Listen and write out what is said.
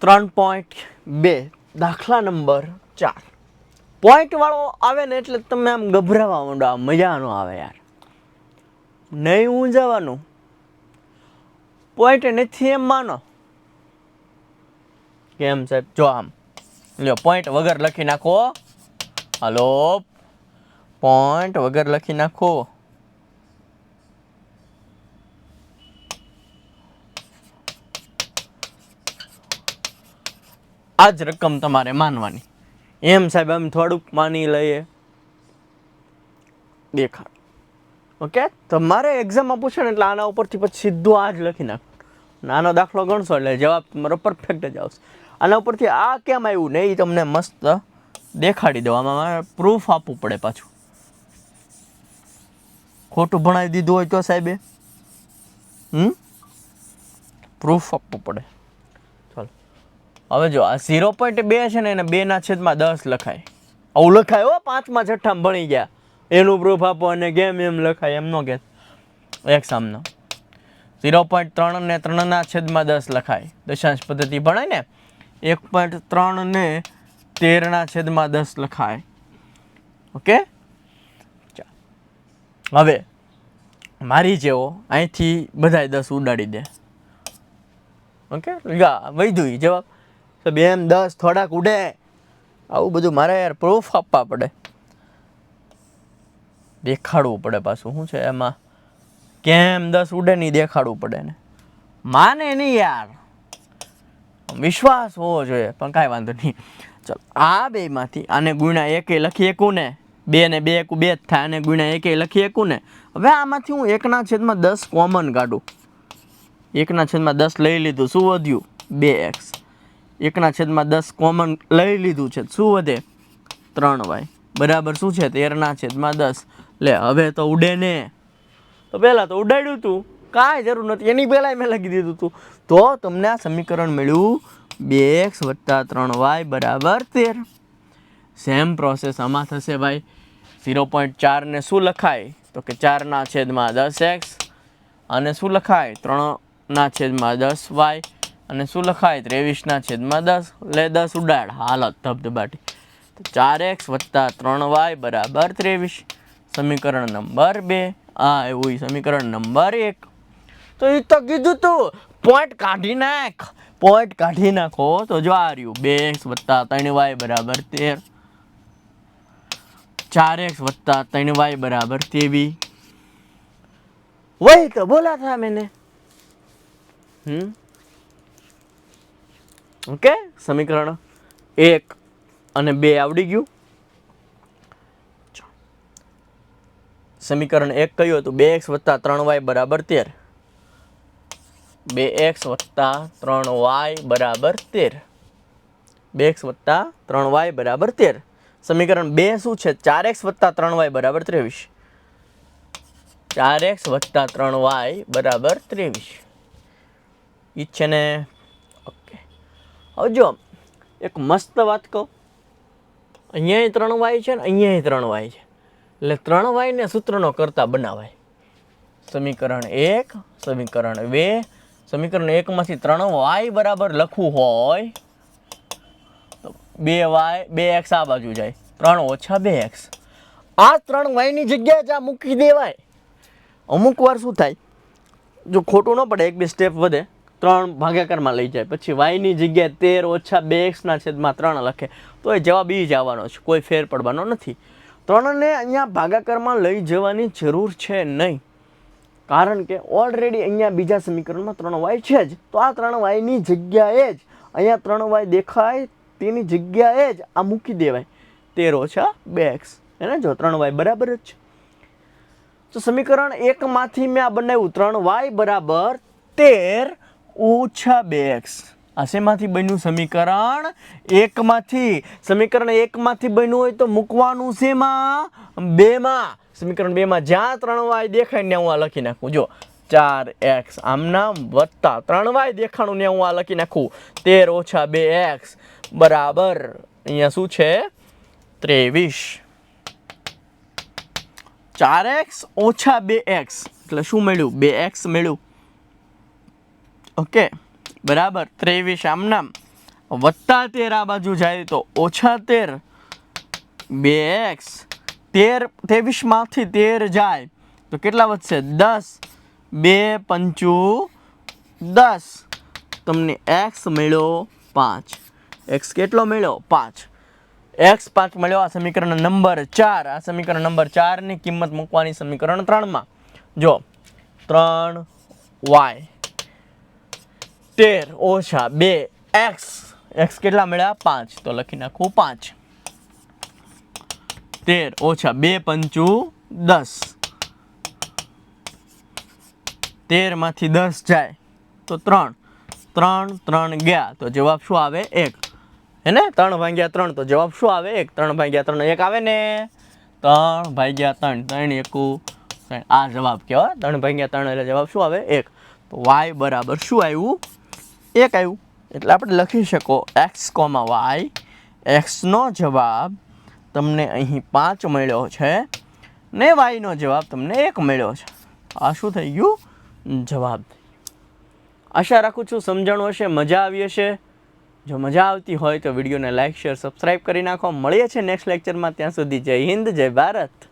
3.2 દાખલા number 4. Point વાળો આવે ને એટલે તમે આમ ગભરાવા માંડો, આ મજા ન આવે યાર, નહીં ઊંઝાવાનું. પોઈન્ટ નથી એમ માનો. કેમ સાહેબ? જો આમ લ્યો, પોઈન્ટ વગર લખી નાખો. હલો, પોઈન્ટ વગર લખી નાખો. આ જ રકમ તમારે માનવાની. એમ સાહેબ આમ થોડુંક માની લઈએ, દેખાડ. ઓકે, તમારે એક્ઝામમાં પૂછે ને એટલે આના ઉપરથી પછી સીધું આ જ લખી નાખ. નાનો દાખલો ગણશો એટલે જવાબ તમારો પરફેક્ટ જ આવશે. આના ઉપરથી આ કેમ આવ્યું ને એ તમને મસ્ત દેખાડી દો. આમાં મારે પ્રૂફ આપવું પડે પાછું. ખોટું ભણાવી દીધું હોય તો સાહેબે પ્રૂફ આપવું પડે. ચાલો હવે જો આ 0.2 છે ને એને 2/10 લખાય. આવું લખાય હો, 5મા 6માં ભણી ગયા. એનું પ્રૂફ આપો અને કેમ એમ લખાય એમ નો કે એક સામનો. 0.3 ને 3/10 લખાય. દશાંશ પદ્ધતિ ભણાય ને. 1.3 ને 13/10 લખાય. ઓકે, હવે મારી જેવો અહીંથી બધાય 10 ઉડાડી દે. ઓકે, વૈધું જવાબ. તો 2 10 થોડાક ઉડે. આવું બધું મારે યાર પ્રૂફ આપવા પડે, દેખાડવું પડે પાછું. શું છે એમાં? કેમ 10 ઉડે નહીં દેખાડવું પડે ને. માને નહીં યાર, વિશ્વાસ હોવો જોઈએ. પણ કાંઈ વાંધો નહીં. ચાલો, આ બેમાંથી આને ગુણ્યા 1 લખી શકું ને. 2 ને 2 1 2 જ થાય. આને ગુણ્યા 1 લખી શકું ને. હવે આમાંથી હું 1/10 કોમન કાઢું. 1/10 લઈ લીધું, શું વધ્યું? 2x. 1/10 કોમન લઈ લીધું છે, શું વધે? 3y. બરાબર શું છે? 13/10. લે હવે તો ઉડે ને. તો પહેલાં તો ઉડાડ્યું હતું, કાંઈ જરૂર નથી. એની પહેલાં મેં લખી દીધું હતું. તો તમને આ સમીકરણ મળ્યું 2x + 3y = 13. સેમ પ્રોસેસ આમાં થશે ભાઈ. 0.4 ને શું લખાય? તો કે 4/10x. અને શું લખાય? 3/10y. અને શું લખાય? 23/10. લે 10 ઉડાડ. હાલત ધબધબાટી. તો 4x + 3y = 23. સમીકરણ નંબર 2. આ એવું સમીકરણ નંબર 1. તો એ તો કીધું તું, પોઈન્ટ કાઢી નાખ. પોઈન્ટ કાઢી નાખો તો જો આ રહ્યું 2x + 3y = 13. 4x + 3y = 23. वही तो बोला था मैंने. ओके, समीकरण 1 અને 2 આવડી ગયું. સમીકરણ 1 કયું હતું? 2x + 3y = 13. 2x + 3y = 13. 2x + 3y = 13. સમીકરણ 2 શું છે? 4x + 3y = 23. 4x + 3y = 23. ઈ છે ને? ઓકે, હવે જો એક મસ્ત વાત કહું. અહીંયા 3y છે ને અહીંયા 3y છે. એટલે 3y ને સૂત્રનો કરતા બનાવાય. સમીકરણ 1, સમીકરણ 2. સમીકરણ 1 માંથી 3y બરાબર લખવું હોય તો 2x આ બાજુ જાય. 3 - 2x. આ 3y ની જગ્યાએ જ આ મૂકી દેવાય. અમુક વાર શું થાય, જો ખોટું ન પડે, 1-2 સ્ટેપ વધે, 3 ભાગાકારમાં લઈ જાય, પછી y ની જગ્યાએ 13 - 2x/3 લખે, તો એ જવાબ ઈ જ આવવાનો છે, કોઈ ફેર પડવાનો નથી. 3ને અહીંયા ભાગાકારમાં લઈ જવાની જરૂર છે નહીં, કારણ કે ઓલરેડી અહીંયા બીજા સમીકરણમાં 3y છે જ. તો આ 3y ની જગ્યાએ જ અહીંયા 3y દેખાય તેની જગ્યાએ જ આ મૂકી દેવાય. 13 - 2x. એને જો 3y બરાબર જ છે. તો સમીકરણ 1 માંથી મેં આ બનાવ્યું 3y = 13 - 2x. આ શેમાંથી બન્યું? સમીકરણ 1 માંથી. સમીકરણ 1 માંથી બન્યું હોય તો મૂકવાનું શેમાં? 2 માં. સમીકરણ 2 માં જ્યાં 3y દેખાય ને હું આ લખી નાખું. જો 4x આમ નામ વત્તા 3y દેખાણું ને હું આ લખી નાખું. 13 - 2x બરાબર અહીંયા શું છે? 23. 4x - 2x એટલે શું મળ્યું? 2x મળ્યું. ઓકે, બરાબર 23 આમ નામ વત્તા 13 આ બાજુ જાય તો ઓછા 13 2x 23 માંથી 13 જાય તો કેટલા વધશે 10 2 પંચુ 10 તમને x મળ્યો 5 x કેટલો મળ્યો 5 x 5 મળ્યો આ સમીકરણ નંબર 4 આ સમીકરણ નંબર 4 ની કિંમત મૂકવાની સમીકરણ 3 માં જો 3y 13 ઓછા 2x x કેટલા મળ્યા 5 તો લખી નાખું 5 13 ઓછા 2 પંચુ 10 13 માંથી 10 જાય તો 3 ગયા તો જવાબ શું આવે 1 હે ને 3 ભાગ્યા 3 તો જવાબ શું આવે 1 3 ભાગ્યા 3 1 આવે ને 3 ભાગ્યા 3 3 એકુ આ જવાબ કહેવાય 3 ભાગ્યા 3 એટલે જવાબ શું આવે 1 તો y બરાબર શું આવ્યું 1 આવ્યું એટલે આપણે લખી શકો x, y x નો જવાબ તમને અહીં 5 મળ્યો છે ને y નો જવાબ તમને 1 મળ્યો છે આ શું થઈ ગયું જવાબ આશા રાખું છું સમજણ હશે મજા આવી હશે જો મજા આવતી હોય તો વિડીયોને લાઈક શેર સબસ્ક્રાઇબ કરી નાખો મળીએ છીએ નેક્સ્ટ લેક્ચરમાં ત્યાં સુધી જય હિન્દ જય ભારત